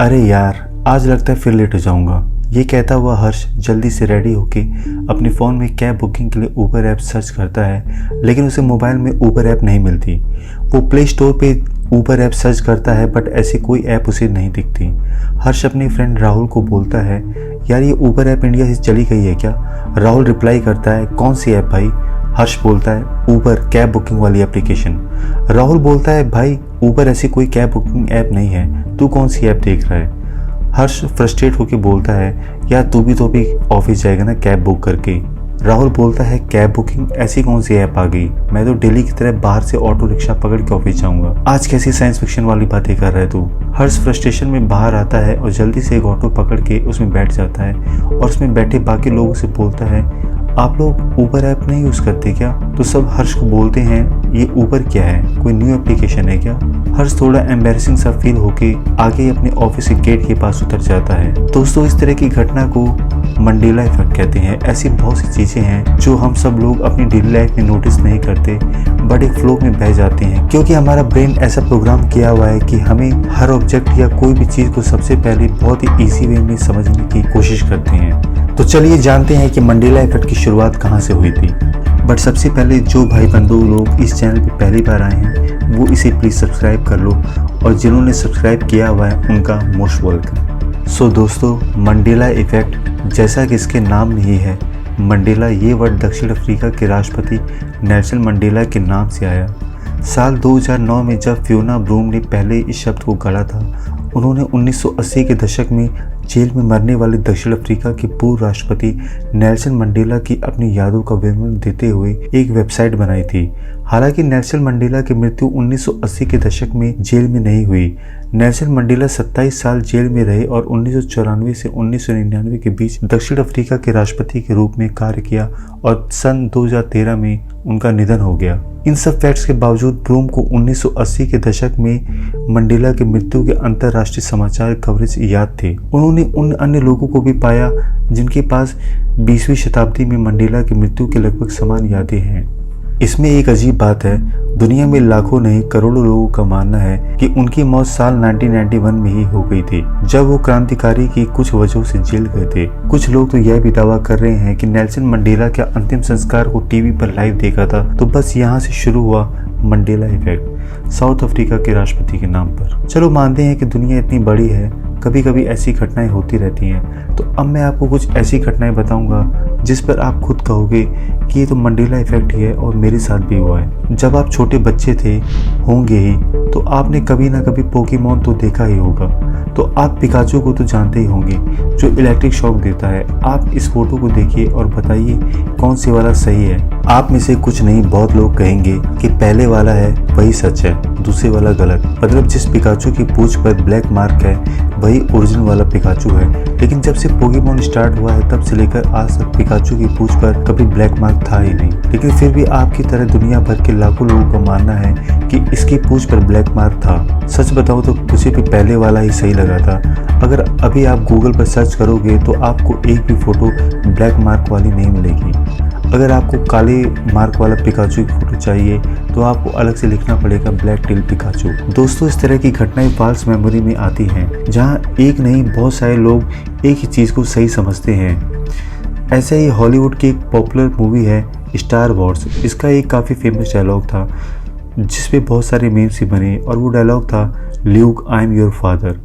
अरे यार, आज लगता है फिर लेट हो जाऊंगा। ये कहता हुआ हर्ष जल्दी से रेडी होके अपने फ़ोन में कैब बुकिंग के लिए ऊबर ऐप सर्च करता है, लेकिन उसे मोबाइल में ऊबर ऐप नहीं मिलती। वो प्ले स्टोर पे ऊबर ऐप सर्च करता है, बट ऐसी कोई ऐप उसे नहीं दिखती। हर्ष अपने फ्रेंड राहुल को बोलता है, यार ये ऊबर ऐप इंडिया से चली गई है क्या? राहुल रिप्लाई करता है, कौन सी ऐप भाई? हर्ष बोलता है, ऊबर, कैब बुकिंग वाली एप्लीकेशन। राहुल बोलता है, भाई ऊबर ऐसी कोई कैब बुकिंग ऐप नहीं है, तू कौन सी ऐप देख रहा है? हर्ष फ्रस्ट्रेट होकर बोलता है, यार तू भी तो अभी ऑफिस जाएगा ना कैब बुक करके। राहुल बोलता है, कैब बुकिंग ऐसी कौन सी ऐप आ गई? मैं तो डेली की तरह बाहर से ऑटो रिक्शा पकड़ के ऑफिस जाऊंगा। आज कैसी साइंस फिक्शन वाली बातें कर रहा है तू? हर्ष फ्रस्ट्रेशन में बाहर आता है और जल्दी से एक ऑटो पकड़ के उसमें बैठ जाता है और उसमें बैठे बाकी लोगों से बोलता है, आप लोग ऊबर ऐप नहीं यूज़ करते क्या? तो सब हर्ष को बोलते हैं, ये ऊबर क्या है, कोई न्यू एप्लीकेशन है क्या? हर्ष थोड़ा एम्बैरेसिंग सा फील होके आगे अपने ऑफिस के गेट के पास उतर जाता है। दोस्तों, इस तरह की घटना को मंडेला इफेक्ट कहते हैं। ऐसी बहुत सी चीज़ें हैं जो हम सब लोग अपनी डेली लाइफ में नोटिस नहीं करते, बट एक फ्लो में बह जाते हैं, क्योंकि हमारा ब्रेन ऐसा प्रोग्राम किया हुआ है कि हमें हर ऑब्जेक्ट या कोई भी चीज़ को सबसे पहले बहुत ही ईजी वे में समझने की कोशिश करते हैं। तो चलिए जानते हैं कि मंडेला इफेक्ट की शुरुआत कहाँ से हुई थी। बट सबसे पहले जो भाई बंधु लोग इस चैनल पे पहली बार आए हैं, वो इसे प्लीज़ सब्सक्राइब कर लो, और जिन्होंने सब्सक्राइब किया हुआ है उनका मोस्ट वेलकम। सो दोस्तों, मंडेला इफेक्ट जैसा कि इसके नाम में ही है, मंडेला ये वर्ड दक्षिण अफ्रीका के राष्ट्रपति नेल्सन मंडेला के नाम से आया। साल 2009 में जब फियोना ब्रूम ने पहले इस शब्द को गढ़ा था, उन्होंने 1980 के दशक में जेल में मरने वाले दक्षिण अफ्रीका के पूर्व राष्ट्रपति नेल्सन मंडेला की अपनी यादों का विवरण देते हुए एक वेबसाइट बनाई थी। हालांकि नेल्सन मंडेला की मृत्यु 1980 के दशक में जेल में नहीं हुई। नेल्सन मंडेला 27 साल जेल में रहे और 1994 से 1999 के बीच दक्षिण अफ्रीका के राष्ट्रपति के रूप में कार्य किया, और सन 2013 में उनका निधन हो गया। इन सब फैक्ट्स के बावजूद ब्रूम को 1980 के दशक में मंडेला की मृत्यु के अंतर्राष्ट्रीय समाचार कवरेज याद थे। उन्होंने उन अन्य लोगों को भी पाया जिनके पास 20वीं शताब्दी में मंडेला की मृत्यु के लगभग समान यादें हैं। इसमें एक अजीब बात है, दुनिया में लाखों नहीं करोड़ों लोगों का मानना है कि उनकी मौत साल 1991 में ही हो गई थी, जब वो क्रांतिकारी की कुछ वजहों से जेल गए थे। कुछ लोग तो यह भी दावा कर रहे हैं कि नेल्सन मंडेला के अंतिम संस्कार को टीवी पर लाइव देखा था। तो बस यहाँ से शुरू हुआ मंडेला इफेक्ट, साउथ अफ्रीका के राष्ट्रपति के नाम पर। चलो मानते हैं कि दुनिया इतनी बड़ी है, कभी कभी ऐसी घटनाएं होती रहती हैं। तो अब मैं आपको कुछ ऐसी घटनाएं बताऊंगा जिस पर आप खुद कहोगे कि ये तो मंडेला इफेक्ट ही है और मेरे साथ भी हुआ है। जब आप छोटे बच्चे थे होंगे ही, तो आपने कभी ना कभी पोकेमॉन तो देखा ही होगा। तो आप पिकाचू को तो जानते ही होंगे, जो इलेक्ट्रिक शॉक देता है। आप इस फोटो को देखिए और बताइए कौन से वाला सही है। आप में से कुछ नहीं बहुत लोग कहेंगे कि पहले वाला है वही सच है, दूसरे वाला गलत। मतलब जिस पिकाचू की पूंछ पर ब्लैक मार्क है वही ओरिजिनल वाला पिकाचू है। लेकिन जब से पोकेमॉन स्टार्ट हुआ है तब से लेकर आज तक पिकाचू की पूंछ पर कभी ब्लैक मार्क था ही नहीं। लेकिन फिर भी आपकी तरह दुनिया भर के लाखों लोगों का मानना है कि इसकी पूंछ पर ब्लैक मार्क था। सच बताओ तो मुझे भी पहले वाला ही सही लगा था। अगर अभी आप गूगल पर सर्च करोगे तो आपको एक भी फोटो ब्लैक मार्क वाली नहीं मिलेगी। अगर आपको काले मार्क वाला पिकाचू की फोटो चाहिए तो आपको अलग से लिखना पड़ेगा ब्लैक टेल पिकाचू। दोस्तों, इस तरह की घटनाएं फॉल्स मेमोरी में आती हैं, जहां एक नहीं बहुत सारे लोग एक ही चीज़ को सही समझते हैं। ऐसे ही हॉलीवुड की एक पॉपुलर मूवी है स्टार वॉर्स। इसका एक काफ़ी फेमस डायलॉग था जिस पे बहुत सारे मीम्स भी बने, और वो डायलॉग था, Luke I am your father.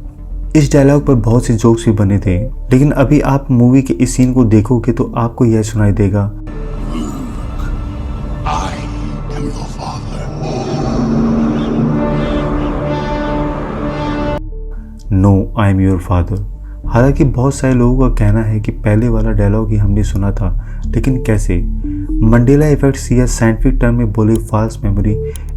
इस डायलॉग पर बहुत से जोक्स भी बने थे, लेकिन अभी आप मूवी के इस सीन को देखोगे तो आपको यह सुनाई देगा, no I am your father. हालांकि बहुत सारे लोगों का कहना है कि पहले वाला डायलॉग ही हमने सुना था, लेकिन कैसे? मंडेला इफेक्ट्स या साइंटिफिक टर्म में बोले फॉल्स मेमोरी,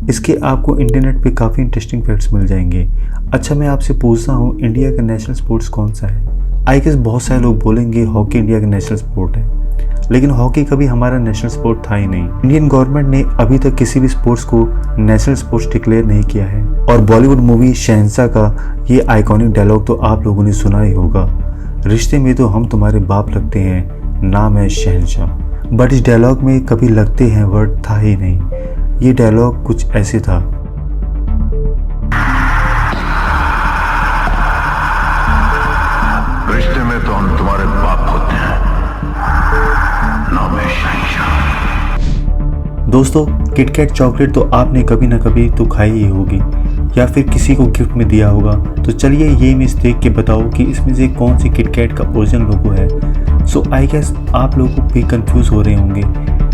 इसके आपको इंटरनेट पे काफ़ी इंटरेस्टिंग फैक्ट्स मिल जाएंगे। अच्छा, मैं आपसे पूछता हूँ, इंडिया का नेशनल स्पोर्ट्स कौन सा है? आई गेस बहुत सारे लोग बोलेंगे हॉकी इंडिया का नेशनल स्पोर्ट है, लेकिन हॉकी कभी हमारा नेशनल स्पोर्ट था ही नहीं। इंडियन गवर्नमेंट ने अभी तक किसी भी स्पोर्ट्स को नेशनल स्पोर्ट्स डिक्लेयर नहीं किया है। और बॉलीवुड मूवी शहंशाह का ये आइकॉनिक डायलॉग तो आप लोगों ने सुना ही होगा, रिश्ते में तो हम तुम्हारे बाप लगते हैं, नाम है शहंशाह। बट इस डायलॉग में कभी लगते हैं वर्ड था ही नहीं। ये डायलॉग कुछ ऐसे था, दोस्तों, किटकैट चॉकलेट तो आपने कभी ना कभी तो खाई ही होगी या फिर किसी को गिफ्ट में दिया होगा। तो चलिए ये इमेज देख के बताओ कि इसमें से कौन सी किटकैट का ओरिजिनल लोगो है। सो आई गेस आप लोग भी कंफ्यूज हो रहे होंगे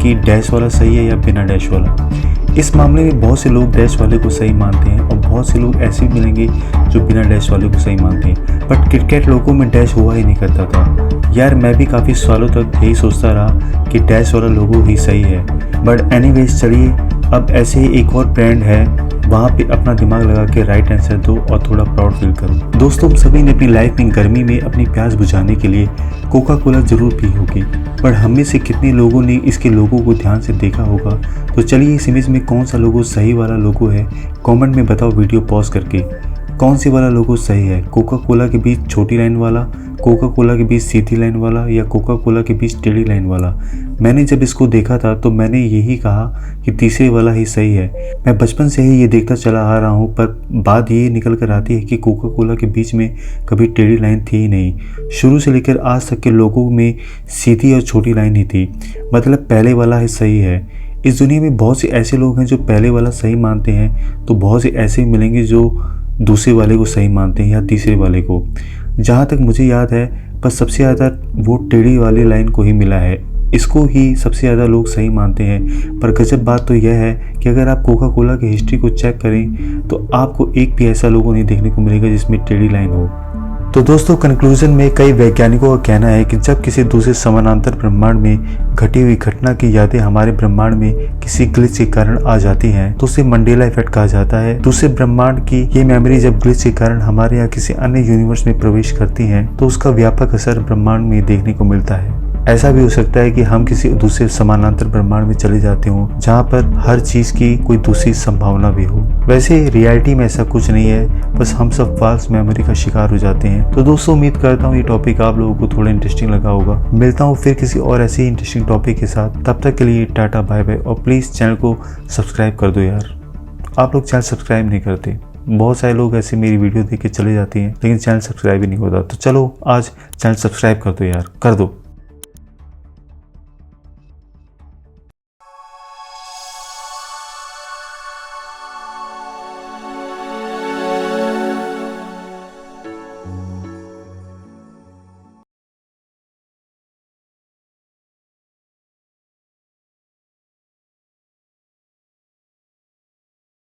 कि डैश वाला सही है या बिना डैश वाला। इस मामले में बहुत से लोग डैश वाले को सही मानते हैं और बहुत से लोग ऐसे भी मिलेंगे जो बिना डैश वाले को सही मानते हैं। बट किटकैट लोगो में डैश हुआ ही नहीं करता था यार। मैं भी काफ़ी सालों तक यही सोचता रहा कि डैश वाला लोगो ही सही है। बट एनीवेज चलिए, अब ऐसे ही एक और ब्रांड है, वहाँ पे अपना दिमाग लगा के राइट आंसर दो और थोड़ा प्राउड फील करो। दोस्तों, सभी ने अपनी लाइफ में गर्मी में अपनी प्यास बुझाने के लिए कोका कोला जरूर पी होगी, पर हम में से कितने लोगों ने इसके लोगों को ध्यान से देखा होगा। तो चलिए इस इमेज में कौन सा लोगो सही वाला लोगो है, कमेंट में बताओ वीडियो पॉज करके। कौन सी वाला लोगो सही है, कोका कोला के बीच छोटी लाइन वाला, कोका कोला के बीच सीधी लाइन वाला या कोका कोला के बीच टेढ़ी लाइन वाला। मैंने जब इसको देखा था तो मैंने यही कहा कि तीसरे वाला ही सही है। मैं बचपन से ही ये देखता चला आ रहा हूँ, पर बात ये निकल कर आती है कि कोका कोला के बीच में कभी टेढ़ी लाइन थी ही नहीं। शुरू से लेकर आज तक के लोगों में सीधी और छोटी लाइन ही थी, मतलब पहले वाला ही सही है। इस दुनिया में बहुत से ऐसे लोग हैं जो पहले वाला सही मानते हैं, तो बहुत से ऐसे मिलेंगे जो दूसरे वाले को सही मानते हैं या तीसरे वाले को। जहाँ तक मुझे याद है, पर सबसे ज़्यादा वो टेढ़ी वाली लाइन को ही मिला है, इसको ही सबसे ज़्यादा लोग सही मानते हैं। पर गजब बात तो यह है कि अगर आप कोका कोला की हिस्ट्री को चेक करें तो आपको एक भी ऐसा लोगो नहीं देखने को मिलेगा जिसमें टेढ़ी लाइन हो। तो दोस्तों, कंक्लूजन में कई वैज्ञानिकों का कहना है कि जब किसी दूसरे समानांतर ब्रह्मांड में घटी हुई घटना की यादें हमारे ब्रह्मांड में किसी ग्लिच के कारण आ जाती हैं तो उसे मंडेला इफेक्ट कहा जाता है। दूसरे ब्रह्मांड की ये मेमोरी जब ग्लिच के कारण हमारे यहाँ किसी अन्य यूनिवर्स में प्रवेश करती हैं तो उसका व्यापक असर ब्रह्मांड में देखने को मिलता है। ऐसा भी हो सकता है कि हम किसी दूसरे समानांतर ब्रह्मांड में चले जाते हों जहाँ पर हर चीज़ की कोई दूसरी संभावना भी हो। वैसे रियलिटी में ऐसा कुछ नहीं है, बस हम सब फॉल्स मेमोरी का शिकार हो जाते हैं। तो दोस्तों, उम्मीद करता हूँ ये टॉपिक आप लोगों को थोड़ा इंटरेस्टिंग लगा होगा। मिलता हूँ फिर किसी और ऐसे ही इंटरेस्टिंग टॉपिक के साथ। तब तक के लिए टाटा बाय बाय, और प्लीज़ चैनल को सब्सक्राइब कर दो यार। आप लोग चैनल सब्सक्राइब नहीं करते, बहुत सारे लोग ऐसे मेरी वीडियो देख के चले जाते हैं लेकिन चैनल सब्सक्राइब ही नहीं होता। तो चलो आज चैनल सब्सक्राइब कर दो यार, कर दो।